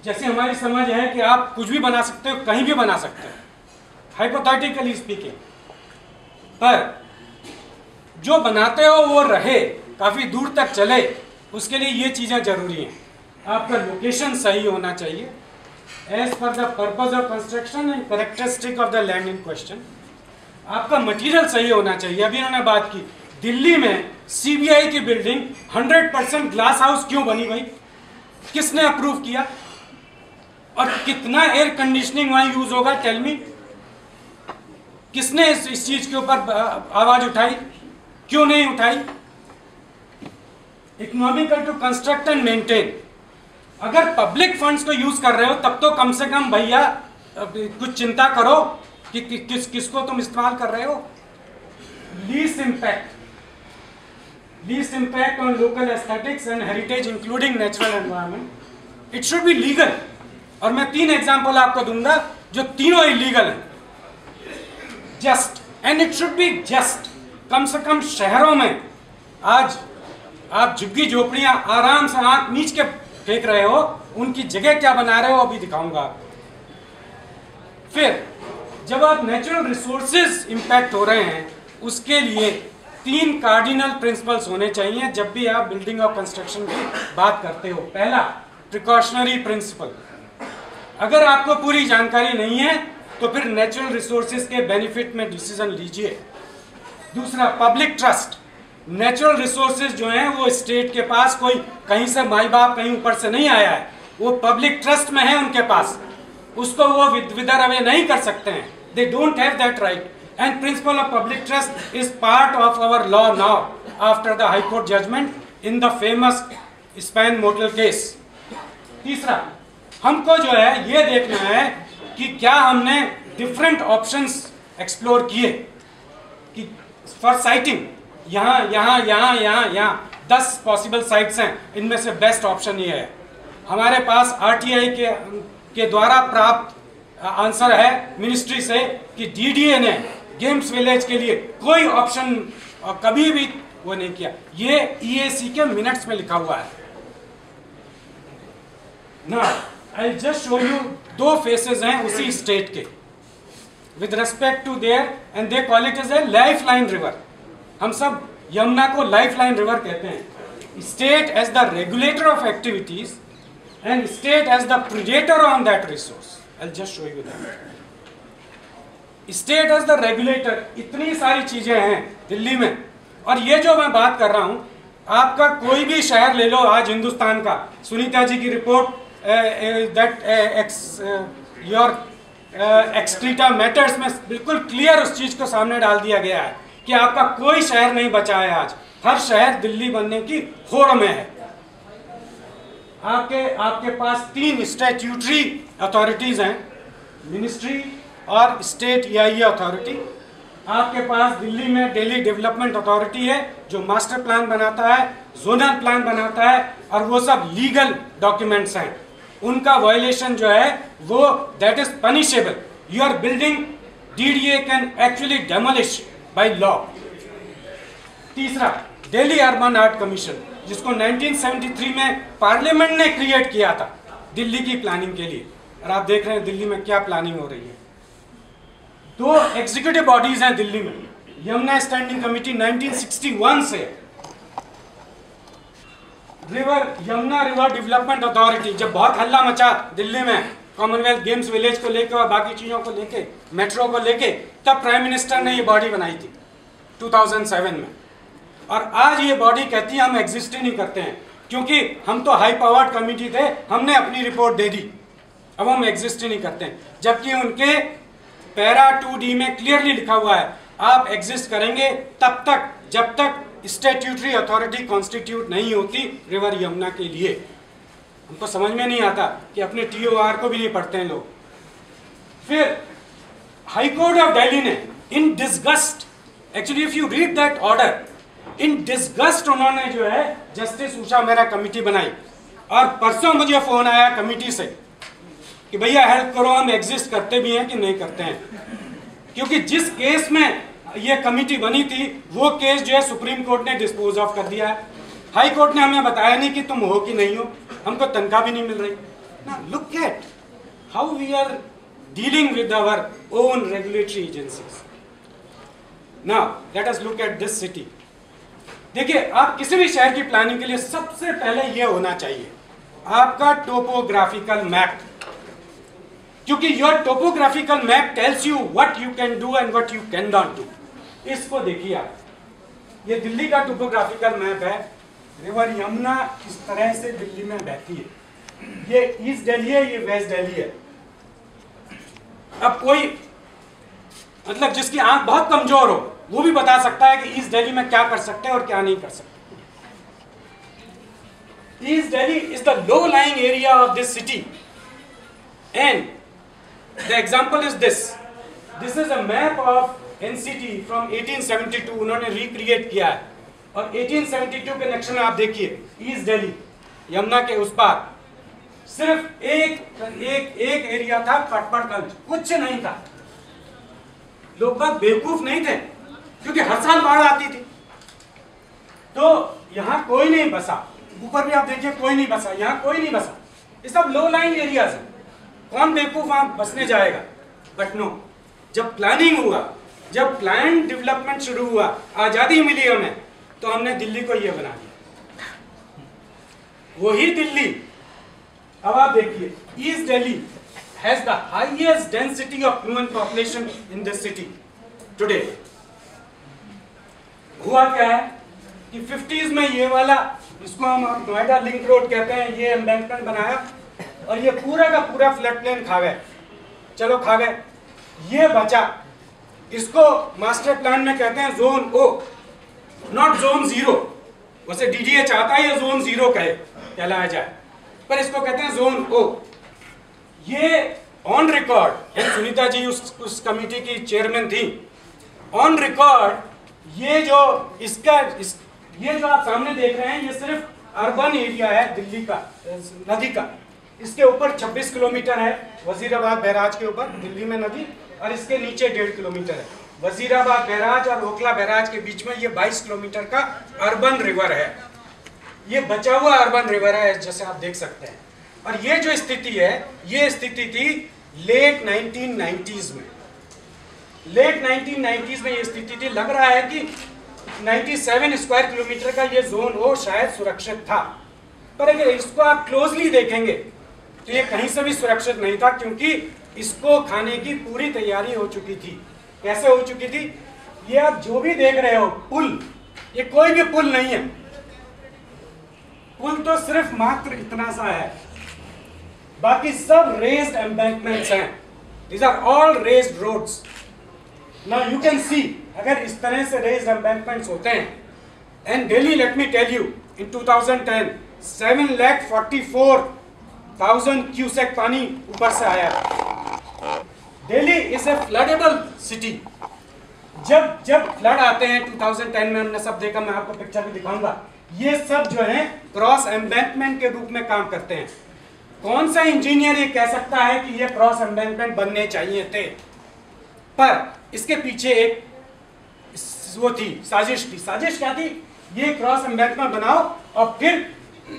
जैसे हमारी समझ है कि आप कुछ भी बना सकते हो, कहीं भी बना सकते हो, हाइपोथेटिकली स्पीकिंग, पर जो बनाते हो वो रहे, काफ़ी दूर तक चले, उसके लिए ये चीज़ें ज़रूरी हैं। आपका लोकेशन सही होना चाहिए as per the purpose of construction and characteristic of the land in question. आपका मटेरियल सही होना चाहिए। अभी उन्होंने बात की दिल्ली में सीबीआई की बिल्डिंग 100% ग्लास हाउस क्यों बनी भाई? किसने अप्रूव किया? और कितना एयर कंडीशनिंग वहां यूज होगा? टेल मी, किसने इस चीज के ऊपर आवाज उठाई? क्यों नहीं उठाई? Economical to construct and maintain. अगर पब्लिक फंड्स को यूज कर रहे हो तब तो कम से कम भैया कुछ चिंता करो कि किसको तुम इस्तेमाल कर रहे हो। Least impact on local aesthetics and heritage including natural environment. It should be legal. और मैं 3 एग्जाम्पल आपको दूंगा जो तीनों इलीगल हैं। Just, and it should be just. कम से कम शहरों में आज आप झुग्गी झोपड़ियां आराम से आंख नीच के फेंक रहे हो, उनकी जगह क्या बना रहे हो अभी दिखाऊंगा। फिर जब आप नेचुरल रिसोर्सेज इंपैक्ट हो रहे हैं, उसके लिए 3 कार्डिनल प्रिंसिपल्स होने चाहिए जब भी आप बिल्डिंग और कंस्ट्रक्शन की बात करते हो। पहला, प्रिकॉशनरी प्रिंसिपल। अगर आपको पूरी जानकारी नहीं है तो फिर नेचुरल रिसोर्सेज के बेनिफिट में डिसीजन लीजिए। दूसरा, पब्लिक ट्रस्ट। नेचुरल रिसोर्सेज जो हैं वो स्टेट के पास कोई कहीं से माई बाप कहीं ऊपर से नहीं आया है, वो पब्लिक ट्रस्ट में है उनके पास, उसको वो विदर अवे नहीं कर सकते हैं। They don't have that right. And principle of public trust is part of our law now after the high court judgement in the famous span motel case. तीसरा, हमको जो है ये देखना है कि क्या हमने डिफरेंट ऑप्शंस एक्सप्लोर किए कि फॉर साइटिंग यहाँ 10 पॉसिबल साइट्स हैं, इनमें से बेस्ट ऑप्शन ये है। हमारे पास आरटीआई के द्वारा प्राप्त आंसर है मिनिस्ट्री से कि डीडीए ने गेम्स विलेज के लिए कोई ऑप्शन कभी भी वो नहीं किया। ये ईएसी के मिनट्स में लिखा हुआ है ना। I just show you 2 faces हैं उसी स्टेट के with respect to their, and they call it as a life line river. हम सब यमुना को लाइफ लाइन रिवर कहते हैं। State as the regulator of activities and state as the predator on that resource. I just show you that. State as the regulator, इतनी सारी चीजें हैं दिल्ली में। और ये जो मैं बात कर रहा हूं, आपका कोई भी शहर ले लो आज हिंदुस्तान का, सुनीता जी की report that your excreta matters में बिल्कुल क्लियर उस चीज को सामने डाल दिया गया है कि आपका कोई शहर नहीं बचा है। आज हर शहर दिल्ली बनने की होड़ में है। आपके पास 3 स्टैट्यूटरी अथॉरिटीज हैं, मिनिस्ट्री और स्टेट ईआईए अथॉरिटी। आपके पास दिल्ली में दिल्ली डेवलपमेंट अथॉरिटी है जो मास्टर प्लान बनाता है, जोनल प्लान बनाता है, और वो सब लीगल डॉक्यूमेंट्स हैं। उनका वायलेशन जो है वो that is punishable. Your building DDA can actually demolish by law. तीसरा, दिल्ली अर्बन आर्ट कमीशन, जिसको 1973 में पार्लियामेंट ने क्रिएट किया था दिल्ली की प्लानिंग के लिए। और आप देख रहे हैं दिल्ली में क्या प्लानिंग हो रही है। 2 एग्जीक्यूटिव बॉडीज हैं दिल्ली में। यमुना स्टैंडिंग कमेटी 1961 से, यमुना रिवर डेवलपमेंट अथॉरिटी, जब बहुत हल्ला मचा दिल्ली में कॉमनवेल्थ गेम्स विलेज को लेकर और बाकी चीजों को लेके, मेट्रो को लेके, तब प्राइम मिनिस्टर ने ये बॉडी बनाई थी 2007 में। और आज ये बॉडी कहती है हम एग्जिस्ट ही नहीं करते हैं, क्योंकि हम तो हाई पावर्ड कमेटी थे, हमने अपनी रिपोर्ट दे दी, अब हम एग्जिस्ट ही नहीं करते हैं। जबकि उनके पैरा 2D में क्लियरली लिखा हुआ है आप एग्जिस्ट करेंगे तब तक जब तक स्टैट्यूटरी अथॉरिटी कॉन्स्टिट्यूट नहीं होती रिवर यमुना के लिए। हमको समझ में नहीं आता कि अपने TOR को भी नहीं पढ़ते हैं लोग। फिर हाई कोर्ट ऑफ दिल्ली ने in disgust, actually if you read that order, in disgust उन्होंने जो है जस्टिस उषा मेहरा कमेटी बनाई। और परसों मुझे फोन आया कमेटी से कि भैया हेल्प करो, हम एग्जिस्ट करते भी हैं कि नहीं करते हैं। क्योंकि जिस केस में ये कमेटी बनी थी वो केस जो है सुप्रीम कोर्ट ने डिस्पोज ऑफ कर दिया है। हाई कोर्ट ने हमें बताया नहीं कि तुम हो कि नहीं हो, हमको तनख्वाह भी नहीं मिल रही, Now look at how we are dealing with our own regulatory agencies. Now let us look at this city. देखिए, आप किसी भी शहर की प्लानिंग के लिए सबसे पहले ये होना चाहिए आपका टोपोग्राफिकल मैप, क्योंकि your topographical map tells you what you can do and what you can not do. इसको देखिए आप, ये दिल्ली का टोपोग्राफिकल मैप है। रिवर यमुना इस तरह से दिल्ली में बहती है, ये ईस्ट दिल्ली है, ये वेस्ट दिल्ली है। अब कोई मतलब जिसकी आंख बहुत कमजोर हो वो भी बता सकता है कि ईस्ट दिल्ली में क्या कर सकते हैं और क्या नहीं कर सकते। East Delhi is the low lying area of this city and the example is this is a map of NCT from 1872, उन्होंने रिक्रिएट किया है। और 1872 के नक्शे में आप देखिए ईस्ट दिल्ली यमुना के उस पार सिर्फ एक एरिया था, पटपड़गंज, कुछ नहीं था। लोग बात बेवकूफ नहीं थे क्योंकि हर साल बाढ़ आती थी, तो यहां कोई नहीं बसा। ऊपर भी आप देखिए कोई नहीं बसा, यहां कोई नहीं बसा। ये सब लो लाइन एरियाज है, कौन बेवकूफ वहां बसने जाएगा। बट नो, जब प्लानिंग हुआ, जब प्लान डेवलपमेंट शुरू हुआ, आजादी मिली हमें, तो हमने दिल्ली को ये बना दिया, वही दिल्ली। अब आप देखिए east Delhi has the highest density of human population in this city today. हुआ क्या है कि 50s में ये वाला, इसको हम नोएडा लिंक रोड कहते हैं, ये एम्बैंकमेंट बनाया और ये पूरा का पूरा फ्लड प्लेन खा गए। चलो खा गए, ये बचा, इसको मास्टर प्लान में कहते हैं जोन ओ, नॉट जोन 0। वैसे डीडीए चाहता है ये जोन 0 कहलाया जाए, पर इसको कहते हैं जोन ओ। ये ऑन रिकॉर्ड, सुनीता जी उस कमेटी की चेयरमैन थी, ऑन रिकॉर्ड ये जो ये जो आप सामने देख रहे हैं, ये सिर्फ अर्बन एरिया है दिल्ली का, नदी का। इसके ऊपर 26 किलोमीटर है वजीराबाद बैराज के ऊपर, दिल्ली में नदी, और इसके नीचे 1.5 किलोमीटर है। वजीराबाद बैराज और ओखला बैराज के बीच में ये 22 किलोमीटर का अर्बन रिवर है। ये बचा हुआ अर्बन रिवर है, जैसे आप देख सकते हैं। और ये जो स्थिति है, ये स्थिति थी लेट 1990s में। लेट 1990s में ये स्थिति थी। लग रहा है कि 97 स्क्वायर किलोमीटर का ये जोन ओ शायद सुरक्षित था, पर अगर इसको आप क्लोजली देखेंगे तो ये कहीं से भी सुरक्षित नहीं था, क्योंकि इसको खाने की पूरी तैयारी हो चुकी थी। कैसे हो चुकी थी? ये आप जो भी देख रहे हो पुल, ये कोई भी पुल नहीं है। पुल तो सिर्फ मात्र इतना सा है, बाकी सब रेज्ड एम्बैंकमेंट्स हैं। These are all raised roads. Now you can see, अगर इस तरह से raised embankments होते हैं, and Delhi, let me tell you, in 2010 7,44,000 cusec पानी ऊपर से आया। Delhi is a floodable city. जब फ्लड आते हैं 2010 में, हमने सब देखा, मैं आपको पिक्चर भी दिखाऊंगा। ये सब जो है क्रॉस एम्बैंकमेंट के रूप में काम करते हैं। कौन सा इंजीनियर ये कह सकता है कि ये क्रॉस एम्बैंकमेंट बनने चाहिए थे? पर इसके पीछे एक वो थी, साजिश थी। साजिश क्या थी? ये क्रॉस एम्बैंकमेंट बनाओ और फिर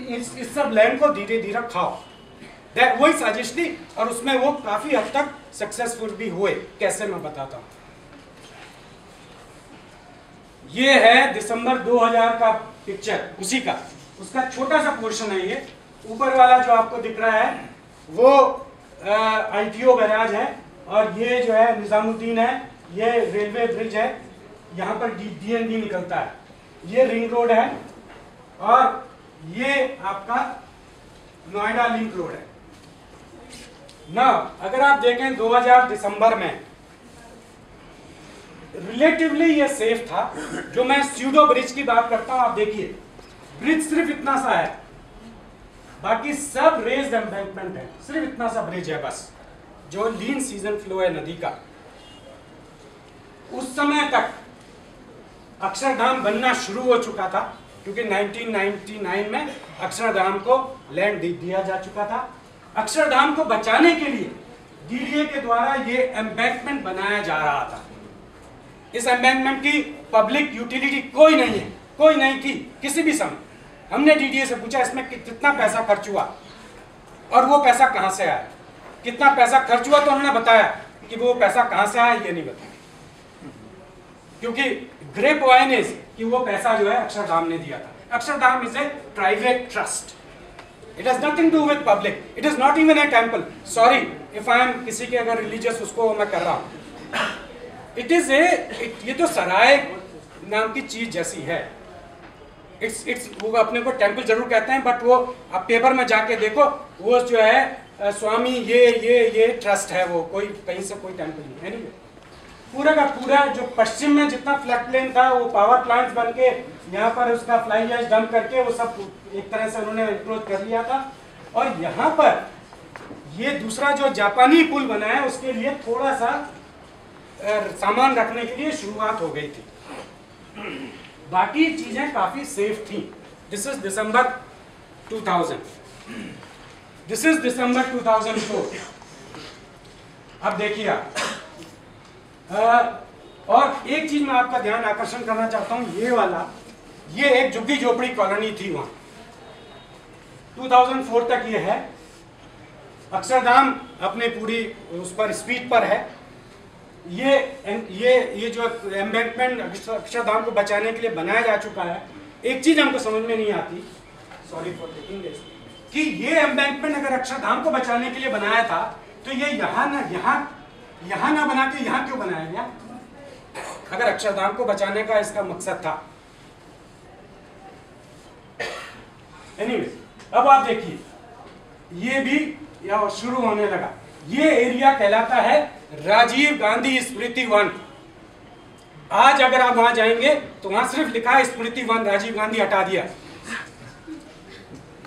इस सब लैंड को धीरे धीरे खाओ। वही साजिश थी, और उसमें वो काफी हद तक सक्सेसफुल भी हुए। कैसे, मैं बताता हूं। ये है दिसंबर 2000 का पिक्चर, उसी का, उसका छोटा सा पोर्शन है। ये ऊपर वाला जो आपको दिख रहा है वो ITO बैराज है, और ये जो है निजामुद्दीन है, ये रेलवे ब्रिज है, यहाँ पर DND निकलता है, ये रिंग रोड है, और ये आपका नोएडा लिंक रोड है ना। अगर आप देखें 2000 दिसंबर में रिलेटिवली ये सेफ था। जो मैं स्यूडो ब्रिज की बात करता हूं, आप देखिए ब्रिज सिर्फ इतना सा है, बाकी सब रेज्ड एम्बैंकमेंट है, सिर्फ इतना सा ब्रिज है बस, जो लीन सीजन फ्लो है नदी का। उस समय तक अक्षरधाम बनना शुरू हो चुका था, क्योंकि 1999 में अक्षरधाम को लैंड दिया जा चुका था। अक्षरधाम को बचाने के लिए DDA के द्वारा ये एम्बैंकमेंट बनाया जा रहा था। इस एम्बैंकमेंट की पब्लिक यूटिलिटी कोई नहीं है, कोई नहीं थी किसी भी समय। हमने DDA से पूछा इसमें कितना पैसा खर्च हुआ, और वो पैसा कहां से आया, कितना पैसा खर्च हुआ तो उन्होंने बताया, कि वो पैसा कहां से आया ये नहीं बताया, क्योंकि ग्रेप वाइन इज कि वो पैसा जो है अक्षरधाम ने दिया था. Akshardham is a private trust. It has nothing to do with public. It is not even a temple. Sorry if I am किसी के अगर religious उसको मैं कर रहा हूँ. It is ये तो सराय नाम की चीज जैसी है. It's वो अपने को टेम्पल जरूर कहते हैं, बट वो आप पेपर में जाके देखो, वो जो है स्वामी ये ट्रस्ट है, वो कोई कहीं से कोई टेम्पल नहीं है. anyway, पूरा का पूरा जो पश्चिम में जितना फ्लड प्लेन था वो पावर प्लांट्स बन के यहाँ पर उसका फ्लाई ऐश डंप करके वो सब एक तरह से उन्होंने इंक्रोच कर लिया था. और यहाँ पर ये दूसरा जो जापानी पुल बना है उसके लिए थोड़ा सा सामान रखने के लिए शुरुआत हो गई थी. बाकी चीजें काफी सेफ थी. This is December 2000. This is December 2004. अब देखिए आप, और एक चीज मैं आपका ध्यान आकर्षण करना चाहता हूं, ये वाला, ये एक झुग्गी झोपड़ी कॉलोनी थी वहां. 2004 तक ये है. अक्षरधाम अपने पूरी उस पर स्पीड पर है. ये जो एम्बैंकमेंट अक्षरधाम को बचाने के लिए बनाया जा चुका है. एक चीज हमको समझ में नहीं आती, सॉरी फॉर टेकिंग दिस, कि ये एम्बैंकमेंट अगर अक्षरधाम को बचाने के लिए बनाया था तो ये यहाँ ना बना के यहाँ क्यों बनाया गया, अगर अक्षरधाम को बचाने का इसका मकसद था. एनीवे, अब आप देखिए, ये भी शुरू होने लगा. ये एरिया कहलाता है राजीव गांधी स्मृति वन. आज अगर आप वहां जाएंगे तो वहां सिर्फ लिखा है स्मृति वन, राजीव गांधी हटा दिया,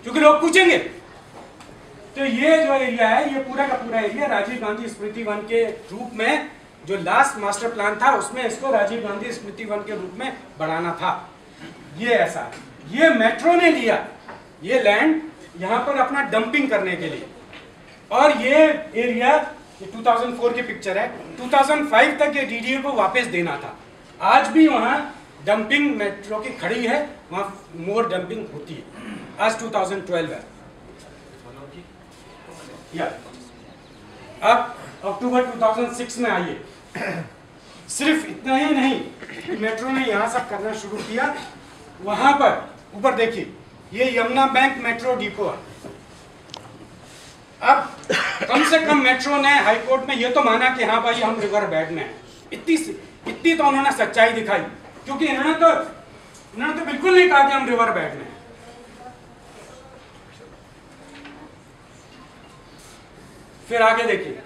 क्योंकि लोग पूछेंगे. तो ये जो एरिया है, ये पूरा का पूरा एरिया राजीव गांधी स्मृति वन के रूप में, जो लास्ट मास्टर प्लान था उसमें इसको राजीव गांधी स्मृति वन के रूप में बढ़ाना था. ये ऐसा है. ये मेट्रो ने लिया ये लैंड यहाँ पर अपना डंपिंग करने के लिए. और ये एरिया, ये 2004 की पिक्चर है, 2005 तक ये डीडीए को वापस देना था. आज भी वहाँ डंपिंग मेट्रो की खड़ी है, वहाँ मोर डंपिंग होती है. आज 2012 है. या अब अक्टूबर 2006 में आइए. सिर्फ इतना ही नहीं, मेट्रो ने यहाँ सब करना शुरू किया. वहां पर ऊपर देखिए, ये यमुना बैंक मेट्रो डिपो है. अब कम से कम मेट्रो ने हाई कोर्ट में ये तो माना कि हाँ भाई हम रिवर बेड में हैं. इतनी तो उन्होंने सच्चाई दिखाई, क्योंकि इन्होंने तो बिल्कुल नहीं कहा कि हम रिवर बेड में हैं. फिर आगे देखिए,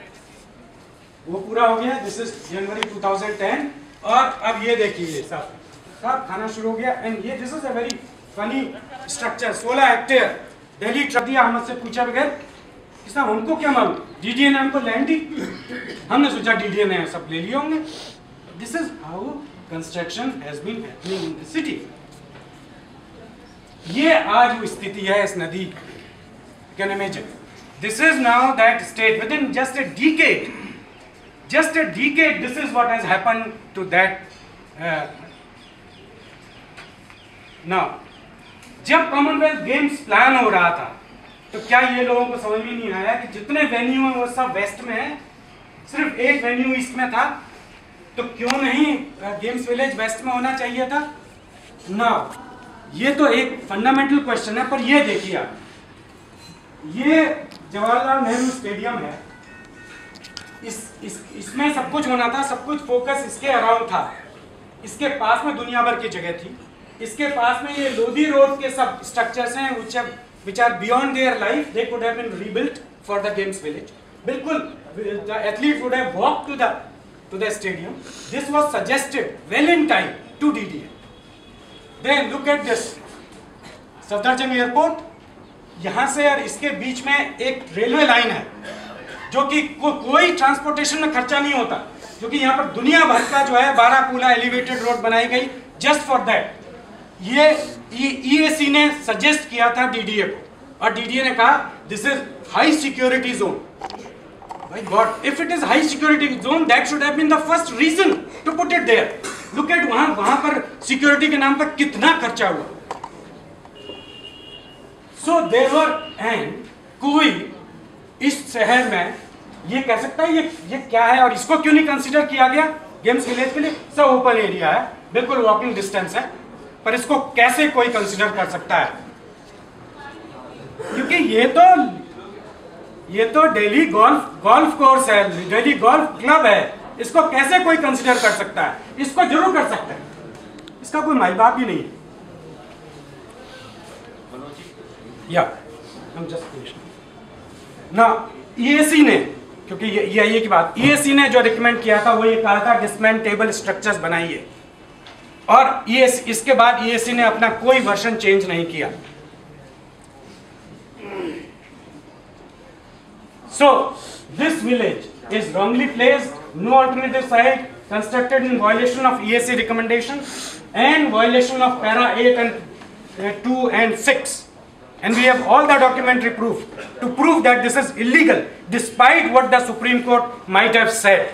वो पूरा हो गया. दिस इज जनवरी 2010. और अब ये देखिए सब खाना शुरू हो गया. एंड ये this is a very funny structure. 16 hectare Delhi truck दिया, हमसे पूछा बगैर. साहब हमको क्या मालूम, डीडीए ने हमको लैंड दी, हमने सोचा डीडीए ने सब ले लिए होंगे. This is how construction has been happening in the city. ये आज वो स्थिति है इस नदी. Can imagine, this is now that state within just a decade, this is what has happened to that. Now जब कॉमनवेल्थ गेम्स प्लान हो रहा था तो क्या ये लोगों को समझ में नहीं आया कि जितने वेन्यू हैं वो सब वेस्ट में है, सिर्फ एक वेन्यू ईस्ट में था, तो क्यों नहीं गेम्स विलेज वेस्ट में होना चाहिए था. नाउ ये तो एक फंडामेंटल क्वेश्चन है. पर ये देखिए आप, ये जवाहरलाल नेहरू स्टेडियम है. इसमें सब कुछ होना था, सब कुछ फोकस इसके अराउंड था. इसके पास में दुनिया भर की जगह थी. इसके पास में ये लोधी रोड के सब स्ट्रक्चर्स हैं which are beyond their life. They could have been rebuilt for the games village. बिल्कुल, the athletes would have walked to the stadium. This was suggested well in time to DDA. Then look at this, Safdarjung airport. यहाँ से और इसके बीच में एक railway line है, जो कि कोई ट्रांसपोर्टेशन में खर्चा नहीं होता, क्योंकि यहाँ पर दुनिया भर का जो है बाराकूला एलिवेटेड रोड बनाई गई जस्ट फॉर दैट. ये ईएसी ने सजेस्ट किया था डीडीए को, और डीडीए ने कहा this is high security zone. भाई god, if it is high security zone that should have been the first reason to put it there. Look at वहां पर सिक्योरिटी के नाम पर कितना खर्चा हुआ. So there were, and कोई इस शहर में ये कह सकता है ये क्या है, और इसको क्यों नहीं कंसीडर किया गया गेम्स विलेज के लिए? सब ओपन एरिया है, बिल्कुल वॉकिंग डिस्टेंस है, पर इसको कैसे कोई कंसीडर कर सकता है? क्योंकि ये तो दिल्ली गोल्फ कोर्स है, दिल्ली गोल्फ क्लब है, इसको कैसे कोई कंसीडर कर सकता है? इसको जरूर कर सकता है, इसका कोई माई बाप ही नहीं है। या हम जस्ट ना ईएसी ने, क्योंकि ये की बात, ईएसी ने जो रिकमेंड किया था वो ये कहा था डिसमेंटेबल स्ट्रक्चर्स बनाइए, और इसके बाद ईएसी ने अपना कोई वर्जन चेंज नहीं किया। So this village is wrongly placed, no alternative site, constructed in violation of EAC recommendation and violation of para 8 and 2 and 6, and we have all the documentary proof to prove that this is illegal despite what the Supreme Court might have said.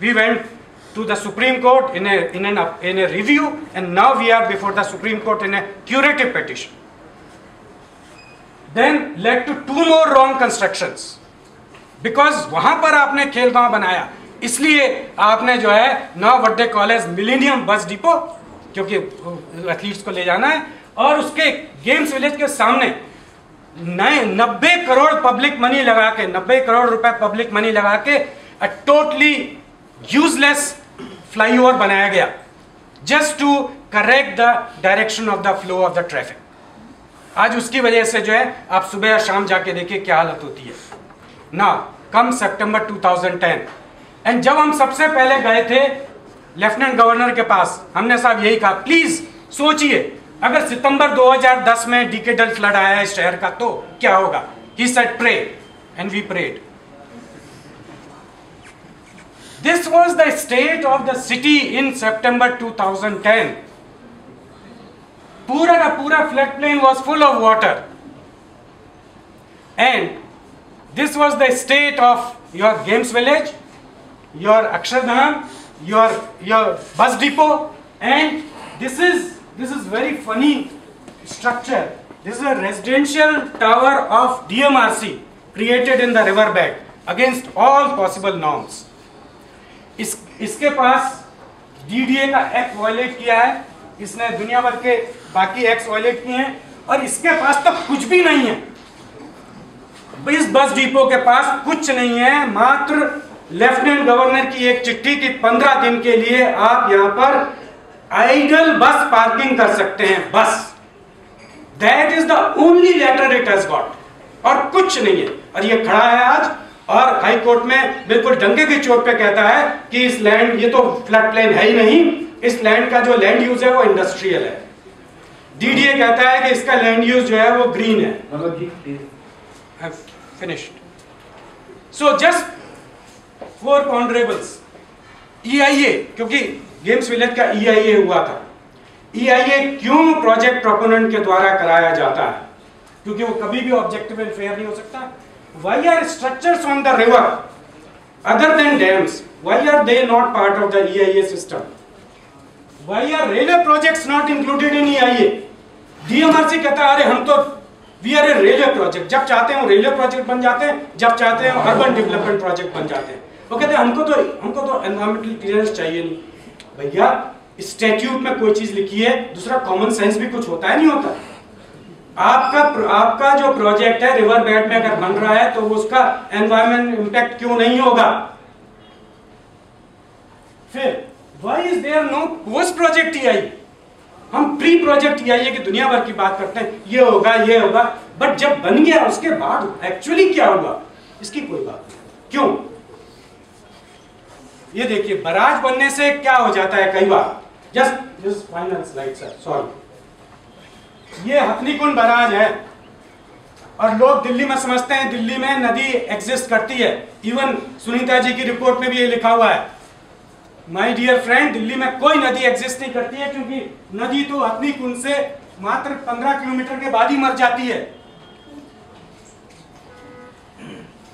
We went to the Supreme Court in a review, and now we are before the Supreme Court in a curative petition. Then led to 2 more wrong constructions. Because वहां पर आपने खेल गांव बनाया, इसलिए आपने जो है now what they call as millennium bus depot, क्योंकि एथलीट्स को ले जाना है, और उसके गेम्स विलेज के सामने 90 करोड़ पब्लिक मनी लगा के, 90 करोड़ रुपए पब्लिक मनी लगा के टोटली यूजलेस फ्लाईओवर बनाया गया, just to correct the direction of the flow of the traffic. आज उसकी वजह से जो है आप सुबह या शाम जाके देखिए क्या हालत होती है। Now, come September 2010, एंड जब हम सबसे पहले गए थे लेफ्टिनेंट गवर्नर के पास, हमने साहब यही कहा, प्लीज सोचिए अगर सितंबर 2010 में डिकेडल फ्लड आया है इस शहर का तो क्या होगा? He said pray, and we prayed. This was the state of the city in September 2010. पूरा का पूरा flood plain was full of water, and this was the state of your games village, your Akshardham, your bus depot, and this is very funny structure. This is a residential tower of DMRC created in the river bed against all possible norms. इसके पास DDA का act violet किया है, इसने दुनिया भर के बाकी act violet किए हैं, और इसके पास तो कुछ भी नहीं है। इस बस डिपो के पास कुछ नहीं है, मात्र लेफ्टिनेंट गवर्नर की एक चिट्ठी की 15 दिन के लिए आप यहां पर आइडल बस पार्किंग कर सकते हैं, बस। That is the only letter it has got, और कुछ नहीं है। और ये खड़ा है आज, और हाई कोर्ट में बिल्कुल डंके की चोट पे कहता है कि इस लैंड, ये तो फ्लड प्लेन है ही नहीं, इस लैंड का जो लैंड यूज है वो इंडस्ट्रियल है। डीडीए कहता है कि इसका लैंड यूज जो है वो ग्रीन है। Have finished. So just 4 ponderables. EIA, क्योंकि गेम्स विलेज का EIA हुआ था। EIA क्यों प्रोजेक्ट प्रोपोनेंट के द्वारा कराया जाता है? क्योंकि वो कभी भी ऑब्जेक्टिव एंड फेयर नहीं हो सकता। Why are structures on the river other than dams? Why are they not part of the EIA system? Why are railway projects not included in EIA? DMRC कहता है अरे हम तो we are a railway project, जब चाहते हैं वो railway project बन जाते हैं, जब चाहते हैं अर्बन डेवलपमेंट प्रोजेक्ट बन जाते हैं। वो कहते हैं हमको तो एनवायरमेंटल क्लियरेंस चाहिए नहीं। भैया स्टैट्यूट में कोई चीज लिखी है, दूसरा कॉमन सेंस भी कुछ होता है, नहीं होता। आपका जो प्रोजेक्ट है रिवर बेड में अगर बन रहा है तो उसका एनवायरमेंट इंपैक्ट क्यों नहीं होगा? फिर why is there no post project EIA? हम प्री प्रोजेक्ट EIA की दुनिया भर की बात करते हैं, ये होगा, बट जब बन गया उसके बाद एक्चुअली क्या होगा इसकी कोई बात नहीं। क्यों? ये देखिए बराज बनने से क्या हो जाता है कई बार, just final slide sir, sorry. ये हथनीकुंड बराज है, और लोग दिल्ली में समझते हैं दिल्ली में नदी एग्जिस्ट करती है। इवन सुनीता जी की रिपोर्ट में भी ये लिखा हुआ है। माय डियर फ्रेंड, दिल्ली में कोई नदी एग्जिस्ट नहीं करती है, क्योंकि नदी तो हथनीकुंड से मात्र 15 किलोमीटर के बाद ही मर जाती है।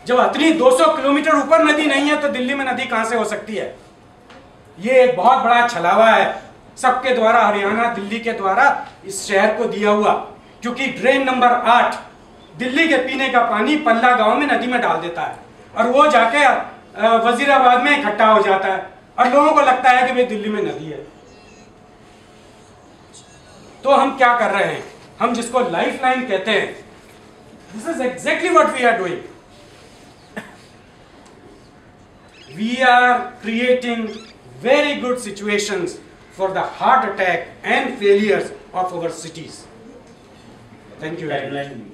जब हथनी 200 किलोमीटर ऊपर नदी नहीं है तो दिल्ली में नदी कहां से हो सकती है? ये एक बहुत बड़ा छलावा है सबके द्वारा, हरियाणा दिल्ली के द्वारा इस शहर को दिया हुआ, क्योंकि ड्रेन नंबर 8 दिल्ली के पीने का पानी पल्ला गांव में नदी में डाल देता है और वो जाके वजीराबाद में इकट्ठा हो जाता है और लोगों को लगता है कि भाई दिल्ली में नदी है। तो हम क्या कर रहे हैं, हम जिसको लाइफ लाइन कहते हैं, this is exactly what we are doing. We are creating very good situations for the heart attack and failures of our cities. Thank you very much.